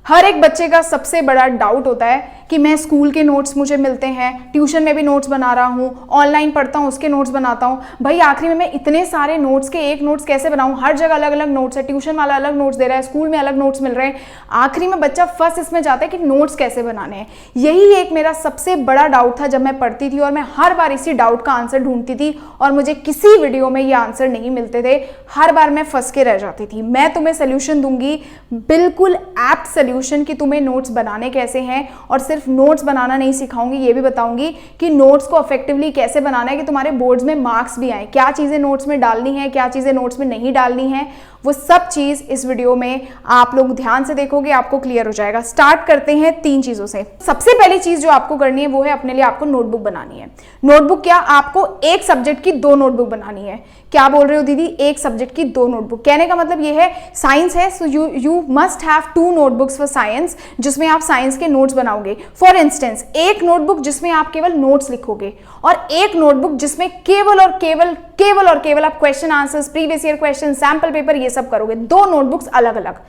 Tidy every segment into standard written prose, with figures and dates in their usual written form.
हर एक बच्चे का सबसे बड़ा डाउट होता है कि मैं स्कूल के नोट्स मुझे मिलते हैं, ट्यूशन में भी नोट्स बना रहा हूँ, ऑनलाइन पढ़ता हूँ उसके नोट्स बनाता हूँ, भाई आखिरी में मैं इतने सारे नोट्स के एक नोट्स कैसे बनाऊँ? हर जगह अलग अलग नोट्स है, ट्यूशन वाला अलग नोट्स दे रहा है, स्कूल में अलग नोट्स मिल रहे हैं। आखिरी में बच्चा फर्स्ट इसमें जाता है कि नोट्स कैसे बनाने हैं। यही एक मेरा सबसे बड़ा डाउट था जब मैं पढ़ती थी, और मैं हर बार इसी डाउट का आंसर ढूंढती थी और मुझे किसी वीडियो में ये आंसर नहीं मिलते थे। हर बार मैं फंस के रह जाती थी। मैं तुम्हें सोल्यूशन दूंगी, बिल्कुल एप्ट सोल्यूशन, कि तुम्हें नोट्स बनाने कैसे हैं, और सिर्फ नोट्स बनाना नहीं सिखाऊंगी, ये भी बताऊंगी कि नोट्स को इफेक्टिवली कैसे बनाना है कि तुम्हारे बोर्ड्स में मार्क्स भी आए। क्या चीज़ें नोट्स में डालनी है, क्या चीज़ें नोट्स में नहीं डालनी है, वो सब चीज़ इस वीडियो में आप लोग ध्यान से देखोगे, आपको क्लियर हो जाएगा। स्टार्ट करते हैं 3 चीज़ों से। सबसे पहली चीज़ जो आपको करनी है वो है अपने लिए आपको नोटबुक बनानी है। नोटबुक क्या, आपको एक सब्जेक्ट की 2 नोटबुक बनानी है। क्या बोल रहे हो दीदी, एक सब्जेक्ट की 2 नोटबुक? कहने का मतलब ये है, साइंस है so you must have 2 notebooks for science, जिसमें आप साइंस के नोट्स बनाओगे। फॉर इंस्टेंस, एक नोटबुक जिसमें आप केवल नोट्स लिखोगे, और एक नोटबुक जिसमें केवल और केवल आप question answers, previous year question, sample paper, ये सब करोगे। 2 नोटबुक्स अलग अलग।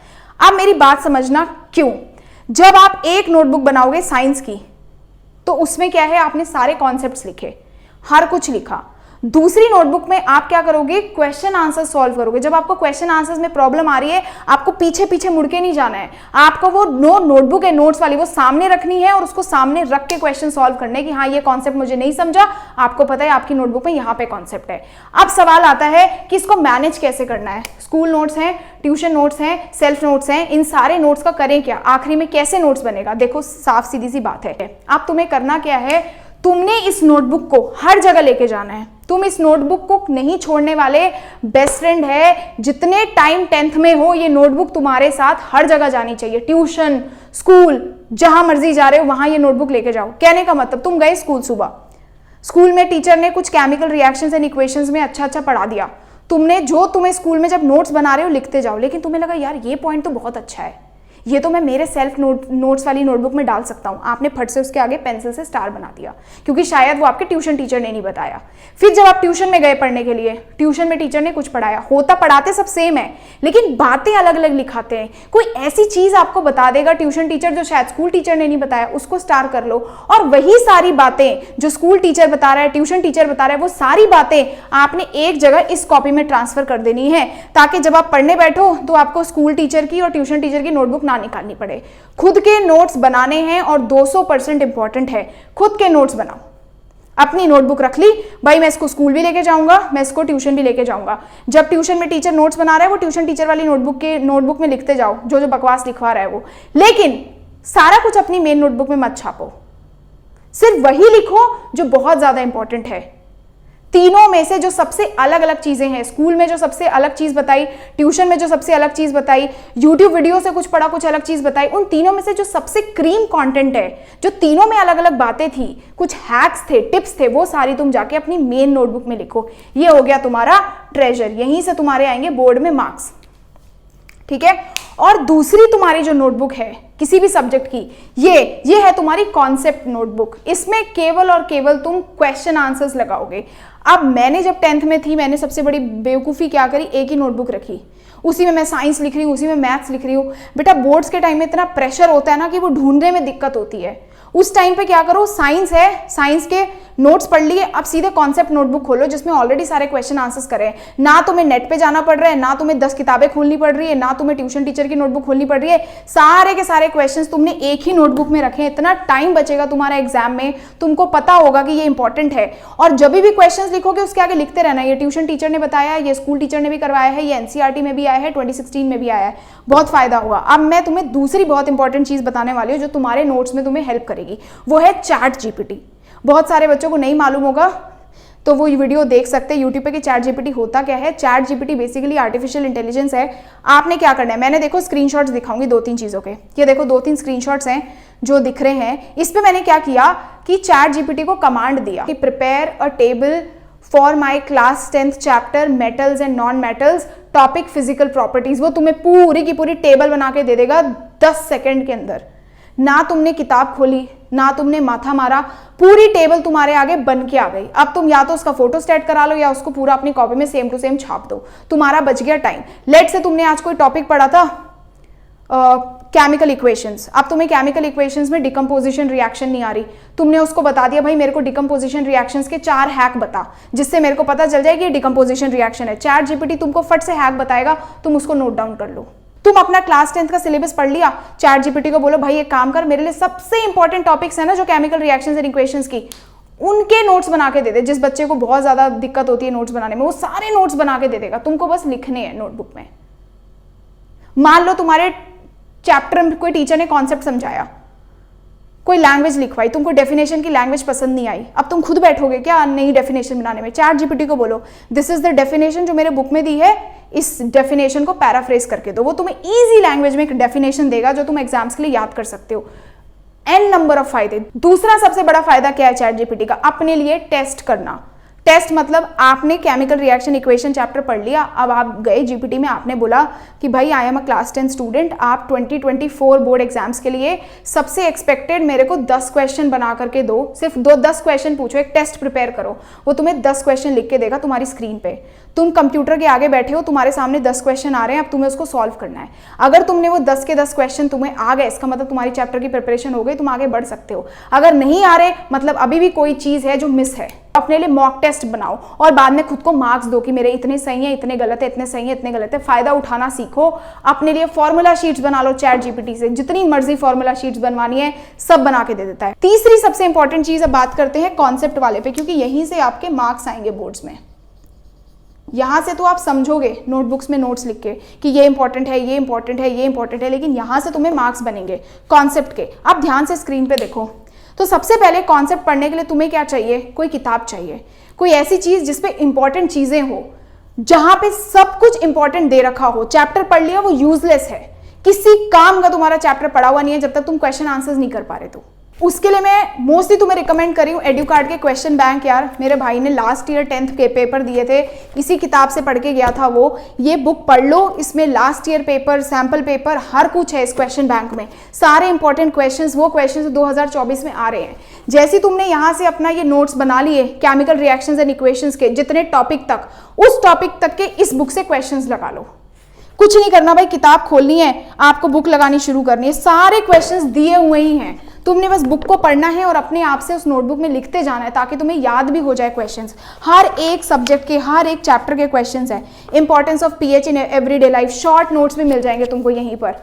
अब मेरी बात समझना क्यों। जब आप एक नोटबुक बनाओगे साइंस की, तो उसमें क्या है, आपने सारे कॉन्सेप्ट्स लिखे, हर कुछ लिखा। दूसरी नोटबुक में आप क्या करोगे, क्वेश्चन आंसर सॉल्व करोगे। जब आपको क्वेश्चन आंसर्स में प्रॉब्लम आ रही है, आपको पीछे पीछे मुड़ के नहीं जाना है, आपको वो नोटबुक है नोट्स वाली, वो सामने रखनी है और उसको सामने रख के क्वेश्चन सॉल्व करने कि हाँ ये कॉन्सेप्ट मुझे नहीं समझा, आपको पता है आपकी नोटबुक में यहाँ पे कॉन्सेप्ट है। अब सवाल आता है कि इसको मैनेज कैसे करना है। स्कूल नोट्स हैं, ट्यूशन नोट्स हैं, सेल्फ नोट्स हैं, इन सारे नोट्स का करें क्या, आखिरी में कैसे नोट्स बनेगा? देखो साफ सीधी सी बात है। अब तुम्हें करना क्या है, तुमने इस नोटबुक को हर जगह लेके जाना है। तुम इस नोटबुक को नहीं छोड़ने वाले बेस्ट फ्रेंड है। जितने टाइम 10th में हो, ये नोटबुक तुम्हारे साथ हर जगह जानी चाहिए। ट्यूशन, स्कूल, जहां मर्जी जा रहे हो वहां ये नोटबुक लेके जाओ। कहने का मतलब, तुम गए स्कूल सुबह, स्कूल में टीचर ने कुछ केमिकल रिएक्शंस एंड इक्वेशंस में अच्छा पढ़ा दिया, तुमने जो तुम्हें स्कूल में जब नोट्स बना रहे हो लिखते जाओ, लेकिन तुम्हें लगा यार ये पॉइंट तो बहुत अच्छा है, ये तो मैं मेरे सेल्फ नोट्स वाली नोटबुक में डाल सकता हूं। आपने फट से उसके आगे पेंसिल से स्टार बना दिया, क्योंकि शायद वो आपके ट्यूशन टीचर ने नहीं बताया। फिर जब आप ट्यूशन में गए पढ़ने के लिए, ट्यूशन में टीचर ने कुछ पढ़ाया, होता पढ़ाते सब सेम है, लेकिन बातें अलग अलग लिखाते हैं। कोई ऐसी चीज आपको बता देगा ट्यूशन टीचर जो शायद स्कूल टीचर ने नहीं बताया, उसको स्टार कर लो। और वही सारी बातें जो स्कूल टीचर बता रहा है, ट्यूशन टीचर बता रहा है, वो सारी बातें आपने एक जगह इस कॉपी में ट्रांसफर कर देनी है, ताकि जब आप पढ़ने बैठो तो आपको स्कूल टीचर की और ट्यूशन टीचर की नोटबुक निकालनी पड़े। खुद के नोट्स बनाने हैं, और 200% इंपॉर्टेंट है, खुद के नोट्स बनाओ। अपनी नोटबुक रख ली, भाई मैं इसको स्कूल भी लेके जाऊंगा, मैं इसको ट्यूशन भी लेके जाऊंगा। जब ट्यूशन में टीचर नोट्स बना रहा है, वो ट्यूशन टीचर वाली नोटबुक में लिखते जाओ जो बकवास लिखवा रहा है वो, लेकिन सारा कुछ अपनी मेन नोटबुक में मत छापो। सिर्फ वही लिखो जो बहुत ज्यादा इंपॉर्टेंट है। तीनों में से जो सबसे अलग अलग चीजें हैं, स्कूल में जो सबसे अलग चीज बताई, ट्यूशन में जो सबसे अलग चीज बताई, यूट्यूब वीडियो से कुछ पढ़ा कुछ अलग चीज बताई, उन तीनों में से जो सबसे क्रीम कंटेंट है, जो तीनों में अलग अलग बातें थी, कुछ हैक्स थे, टिप्स थे, वो सारी तुम जाके अपनी मेन नोटबुक में लिखो। ये हो गया तुम्हारा ट्रेजर, यहीं से तुम्हारे आएंगे बोर्ड में मार्क्स, ठीक है। और दूसरी तुम्हारी जो नोटबुक है किसी भी सब्जेक्ट की, ये है तुम्हारी कॉन्सेप्ट नोटबुक। इसमें केवल और केवल तुम क्वेश्चन आंसर्स लगाओगे। अब मैंने जब 10th में थी, मैंने सबसे बड़ी बेवकूफ़ी क्या करी, एक ही नोटबुक रखी, उसी में मैं साइंस लिख रही हूँ, उसी में मैथ्स लिख रही हूँ। बेटा बोर्ड्स के टाइम में इतना प्रेशर होता है ना कि वो ढूंढने में दिक्कत होती है। उस टाइम पे क्या करो, साइंस है, साइंस के नोट्स पढ़ लिए, अब सीधे कॉन्सेप्ट नोटबुक खोलो जिसमें ऑलरेडी सारे क्वेश्चन आंसर्स करे हैं। ना तुम्हें नेट पे जाना पड़ रहा है, ना तुम्हें 10 किताबें खोलनी पड़ रही है, ना तुम्हें ट्यूशन टीचर की नोटबुक खोलनी पड़ रही है। सारे के सारे क्वेश्चंस तुमने एक ही नोटबुक में रखे हैं। इतना टाइम बचेगा तुम्हारा एग्जाम में, तुमको पता होगा कि ये इंपॉर्टेंट है। और जब भी क्वेश्चंस लिखोगे उसके आगे लिखते रहना, ये ट्यूशन टीचर ने बताया है, ये स्कूल टीचर ने भी करवाया है, ये एनसीईआरटी में भी आया है, 2016 में भी आया है। बहुत फायदा होगा। अब मैं तुम्हें दूसरी बहुत इंपॉर्टेंट चीज बताने वाली हूँ जो तुम्हारे नोट्स में तुम्हें हेल्प करेगी, वो है चैट जीपीटी। बहुत सारे बच्चों को नहीं मालूम होगा तो वो वीडियो देख सकते हैं यूट्यूब पे कि चैट जीपीटी होता क्या है। Chat GPT basically artificial intelligence है। आपने क्या करना है, मैंने देखो स्क्रीनशॉट्स दिखाऊंगी 2-3 चीज़ों के। ये देखो 2-3 स्क्रीनशॉट्स हैं जो दिख रहे हैं। इस पे मैंने क्या किया कि चैट जीपीटी को कमांड दिया कि prepare a table for my class 10th chapter metals and non metals topic physical properties. वो तुम्हें पूरी की पूरी टेबल बना के दे देगा 10 सेकेंड के अंदर। ना तुमने किताब खोली, ना तुमने माथा मारा, पूरी टेबल तुम्हारे आगे बन के आ गई। अब तुम या तो उसका फोटो स्टेट करा लो या उसको पूरा अपनी कॉपी में सेम टू सेम छाप दो, तुम्हारा बच गया टाइम। लेट से तुमने आज कोई टॉपिक पढ़ा था केमिकल इक्वेशंस, अब तुम्हें केमिकल इक्वेशंस में डिकम्पोजिशन रिएक्शन नहीं आ रही, तुमने उसको बता दिया भाई मेरे को डिकम्पोजिशन रिएक्शंस के 4 हैक बता, जिससे मेरे को पता चल जाए कि ये डिकम्पोजिशन रिएक्शन है। चैट जीपीटी तुमको फट से हैक बताएगा, तुम उसको नोट डाउन कर लो। तुम अपना क्लास 10th का सिलेबस पढ़ लिया, चैट जीपीटी को बोलो भाई एक काम कर, मेरे लिए सबसे इंपॉर्टेंट टॉपिक्स है ना जो केमिकल रिएक्शंस एंड इक्वेशंस की, उनके नोट्स बना के दे दे। जिस बच्चे को बहुत ज्यादा दिक्कत होती है नोट्स बनाने में, वो सारे नोट्स बना के दे देगा, तुमको बस लिखने हैं नोटबुक में। मान लो तुम्हारे चैप्टर में कोई टीचर ने कॉन्सेप्ट समझाया, कोई लैंग्वेज लिखवाई, तुमको डेफिनेशन की लैंग्वेज पसंद नहीं आई, अब तुम खुद बैठोगे क्या नई डेफिनेशन बनाने में? चैट जीपीटी को बोलो दिस इज द डेफिनेशन जो मेरे बुक में दी है, इस डेफिनेशन को पैराफ्रेज करके दो। वो तुम्हें इजी लैंग्वेज में एक डेफिनेशन देगा जो तुम एग्जाम्स के लिए याद कर सकते हो। एन नंबर ऑफ फायदे। दूसरा सबसे बड़ा फायदा क्या है चैट जीपीटी का? अपने लिए टेस्ट करना। टेस्ट मतलब आपने केमिकल रिएक्शन इक्वेशन चैप्टर पढ़ लिया, अब आप गए जीपीटी में, आपने बोला कि भाई I am a class 10 student, आप 2024 बोर्ड एग्जाम्स के लिए सबसे एक्सपेक्टेड मेरे को 10 क्वेश्चन बना करके दो, सिर्फ 10 क्वेश्चन पूछो, एक टेस्ट प्रिपेयर करो। वो तुम्हें 10 क्वेश्चन लिख के देगा तुम्हारी स्क्रीन पे, तुम कंप्यूटर के आगे बैठे हो, तुम्हारे सामने 10 क्वेश्चन आ रहे हैं, अब तुम्हें उसको सॉल्व करना है। अगर तुमने वो 10 के 10 क्वेश्चन तुम्हें आ गए, इसका मतलब तुम्हारी चैप्टर की प्रिपरेशन हो गई, तुम आगे बढ़ सकते हो। अगर नहीं आ रहे, मतलब अभी भी कोई चीज है जो मिस है। अपने लिए मॉक टेस्ट बनाओ और बाद में खुद को मार्क्स दो कि मेरे इतने सही है, इतने गलत है, इतने सही है, इतने गलत है। फायदा उठाना सीखो। अपने लिए फॉर्मूला शीट्स बना लो चैट जीपीटी से, जितनी मर्जी फॉर्मूला शीट्स बनवानी है सब बना के दे देता है। तीसरी सबसे इंपॉर्टेंट चीज, अब बात करते हैं कॉन्सेप्ट वाले पे, क्योंकि यहीं से आपके मार्क्स आएंगे बोर्ड्स में। यहां से तो आप समझोगे नोटबुक्स में नोट्स लिख के कि ये इंपॉर्टेंट है, ये इंपॉर्टेंट है, ये इंपॉर्टेंट है, लेकिन यहां से तुम्हें मार्क्स बनेंगे कॉन्सेप्ट के। आप ध्यान से स्क्रीन पे देखो। तो सबसे पहले कॉन्सेप्ट पढ़ने के लिए तुम्हें क्या चाहिए? कोई किताब चाहिए, कोई ऐसी चीज जिसपे इंपॉर्टेंट चीजें हो, जहां पे सब कुछ इंपॉर्टेंट दे रखा हो। चैप्टर पढ़ लिया, वो यूजलेस है, किसी काम का तुम्हारा चैप्टर पढ़ा हुआ नहीं है जब तक तुम क्वेश्चन आंसर्स नहीं कर पा रहे। तो उसके लिए मैं मोस्टली तुम्हें रिकमेंड करी हूँ एडुकार्ड के क्वेश्चन बैंक। यार मेरे भाई ने लास्ट ईयर 10th के पेपर दिए थे, इसी किताब से पढ़ के गया था वो। ये बुक पढ़ लो, इसमें last year paper, sample paper, हर कुछ है इस क्वेश्चन बैंक में। सारे इंपॉर्टेंट क्वेश्चंस, वो क्वेश्चंस 2024 में आ रहे हैं। जैसे तुमने यहाँ से अपना ये नोट्स बना लिए केमिकल रिएक्शंस एंड इक्वेशंस के, जितने टॉपिक तक, उस टॉपिक तक के इस बुक से क्वेश्चंस लगा लो। कुछ नहीं करना भाई, किताब खोलनी है, आपको बुक लगानी शुरू करनी है, सारे क्वेश्चंस दिए हुए ही हैं, तुमने बस बुक को पढ़ना है और अपने आप से उस नोटबुक में लिखते जाना है, ताकि तुम्हें याद भी हो जाए क्वेश्चंस। हर एक सब्जेक्ट के, हर एक चैप्टर के क्वेश्चंस हैं। Importance of pH in everyday life, short notes भी मिल जाएंगे तुमको यहीं पर,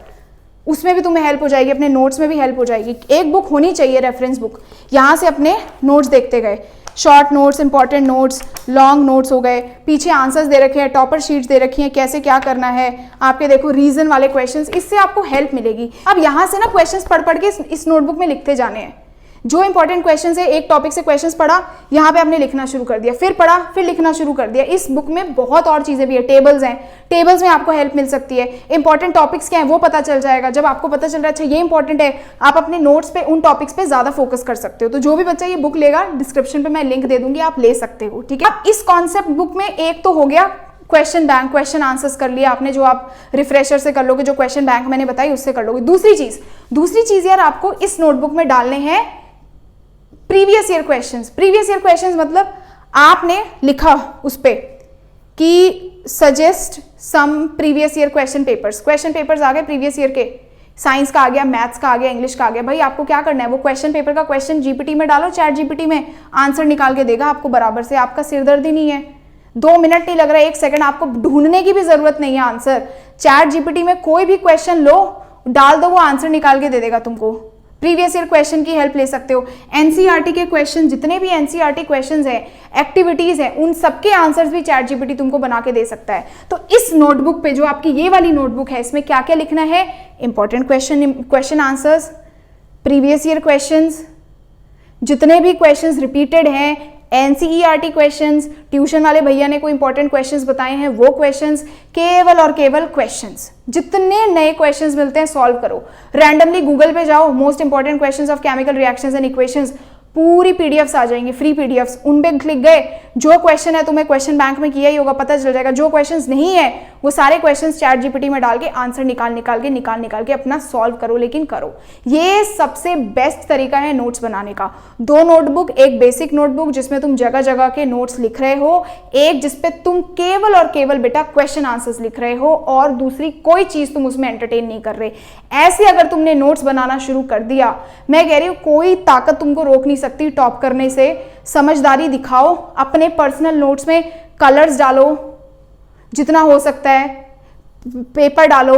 उसमें भी तुम्हें हेल्प हो जाएगी, अपने नोट्स में भी हेल्प हो जाएगी। एक बुक होनी चाहिए रेफरेंस बुक, यहाँ से अपने नोट्स देखते गए, short notes, important notes, long notes हो गए, पीछे आंसर्स दे रखे हैं, टॉपर शीट्स दे रखी हैं, कैसे क्या करना है आपके, देखो रीजन वाले क्वेश्चंस, इससे आपको हेल्प मिलेगी। अब यहाँ से ना क्वेश्चंस पढ़ पढ़ के इस नोटबुक में लिखते जाने हैं। जो इंपॉर्टेंट क्वेश्चंस है, एक टॉपिक से क्वेश्चंस पढ़ा, यहाँ पे आपने लिखना शुरू कर दिया, फिर पढ़ा, फिर लिखना शुरू कर दिया। इस बुक में बहुत और चीजें भी है, टेबल्स हैं, टेबल्स में आपको हेल्प मिल सकती है। इंपॉर्टेंट टॉपिक्स क्या है वो पता चल जाएगा। जब आपको पता चल रहा है अच्छा ये इंपॉर्टेंट है, आप अपने नोट्स पे उन टॉपिक्स पे ज्यादा फोकस कर सकते हो। तो जो भी बच्चा ये बुक लेगा, डिस्क्रिप्शन पे मैं लिंक दे दूंगी, आप ले सकते हो, ठीक है। अब इस कॉन्सेप्ट बुक में एक तो हो गया क्वेश्चन बैंक, क्वेश्चन आंसर्स कर लिया आपने, जो आप रिफ्रेशर से कर लोगे, जो क्वेश्चन बैंक मैंने बताई उससे कर लोगे। दूसरी चीज यार आपको इस नोटबुक में डालने हैं previous year questions. Previous year questions मतलब आपने लिखा उस पे कि suggest some previous year question papers आ गए प्रीवियस ईयर के, साइंस का आ गया, मैथ्स का आ गया, इंग्लिश का आ गया। भाई आपको क्या करना है, वो क्वेश्चन पेपर का क्वेश्चन जीपीटी में डालो, चैट जीपीटी में आंसर निकाल के देगा आपको बराबर से। आपका सिरदर्दी नहीं है, 2 मिनट नहीं लग रहा है, 1 सेकंड, आपको ढूंढने की भी जरूरत नहीं है आंसर। चैट जीपीटी में कोई भी क्वेश्चन लो, डाल दो, वो आंसर निकाल के दे देगा तुमको। प्रीवियस ईयर क्वेश्चन की हेल्प ले सकते हो। एनसीईआरटी के क्वेश्चन, जितने भी एनसीईआरटी क्वेश्चंस हैं, एक्टिविटीज हैं, उन सबके आंसर्स भी चैट जीपीटी तुमको बना के दे सकता है। तो इस नोटबुक पे, जो आपकी ये वाली नोटबुक है, इसमें क्या क्या लिखना है? Important question answers, previous year questions, जितने भी क्वेश्चंस रिपीटेड हैं, एनसीईआरटी क्वेश्चंस, ट्यूशन वाले भैया ने कोई इंपॉर्टेंट क्वेश्चंस बताए हैं वो क्वेश्चंस, केवल और केवल क्वेश्चंस। जितने नए क्वेश्चंस मिलते हैं सॉल्व करो। रैंडमली गूगल पे जाओ, most important questions of chemical reactions and equations, पूरी पीडीएफ्स आ जाएंगी, फ्री पीडीएफ्स, उन पे क्लिक गए, जो क्वेश्चन है तुम्हें क्वेश्चन बैंक में किया ही होगा, पता चल जाएगा। जो क्वेश्चंस नहीं है वो सारे क्वेश्चंस चैट जीपीटी में डाल के आंसर निकाल निकाल के अपना सॉल्व करो, लेकिन करो। ये सबसे बेस्ट तरीका है नोट्स बनाने का। 2 नोटबुक, एक बेसिक नोटबुक जिसमें तुम जगह जगह के नोट्स लिख रहे हो, एक जिसपे तुम केवल और केवल बेटा क्वेश्चन आंसर्स लिख रहे हो, और दूसरी कोई चीज तुम उसमें एंटरटेन नहीं कर रहे। ऐसे अगर तुमने नोट्स बनाना शुरू कर दिया, मैं कह रही हूं कोई ताकत तुमको रोक नहीं सकती टॉप करने से। समझदारी दिखाओ, अपने पर्सनल नोट्स में कलर्स डालो जितना हो सकता है, पेपर डालो,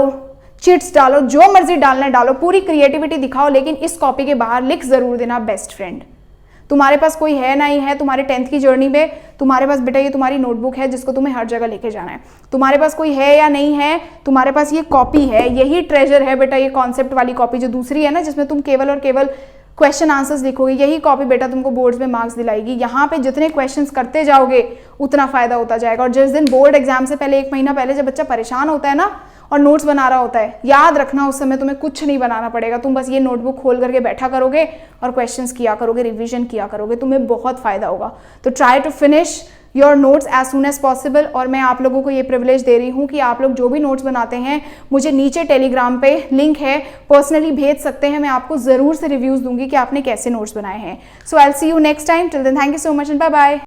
चिट्स डालो, जो मर्जी डालना है डालो, पूरी क्रिएटिविटी दिखाओ, लेकिन इस कॉपी के बाहर लिख जरूर देना बेस्ट फ्रेंड। तुम्हारे पास कोई है नहीं है, तुम्हारे 10th की जर्नी में तुम्हारे पास बेटा ये तुम्हारी नोटबुक है जिसको तुम्हें हर जगह लेके जाना है। तुम्हारे पास कोई है या नहीं है, तुम्हारे पास ये कॉपी है, यही ट्रेजर है बेटा, ये कॉन्सेप्ट वाली कॉपी जो दूसरी है ना, जिसमें तुम केवल और केवल क्वेश्चन आंसर्स लिखोगे, यही कॉपी बेटा तुमको बोर्ड्स में मार्क्स दिलाएगी। यहाँ पे जितने क्वेश्चंस करते जाओगे उतना फायदा होता जाएगा। और जिस दिन बोर्ड एग्जाम से पहले 1 महीना पहले जब बच्चा परेशान होता है ना और नोट्स बना रहा होता है, याद रखना उस समय तुम्हें कुछ नहीं बनाना पड़ेगा, तुम बस ये नोटबुक खोल करके बैठा करोगे और क्वेश्चंस किया करोगे, रिवीजन किया करोगे, तुम्हें बहुत फायदा होगा। तो try to finish your notes as soon as possible. और मैं आप लोगों को ये प्रिविलेज दे रही हूँ कि आप लोग जो भी नोट्स बनाते हैं मुझे नीचे टेलीग्राम पे लिंक है, पर्सनली भेज सकते हैं, मैं आपको जरूर से रिव्यूज दूंगी कि आपने कैसे नोट्स बनाए हैं। So I will see you next time, till then thank you so much and bye bye.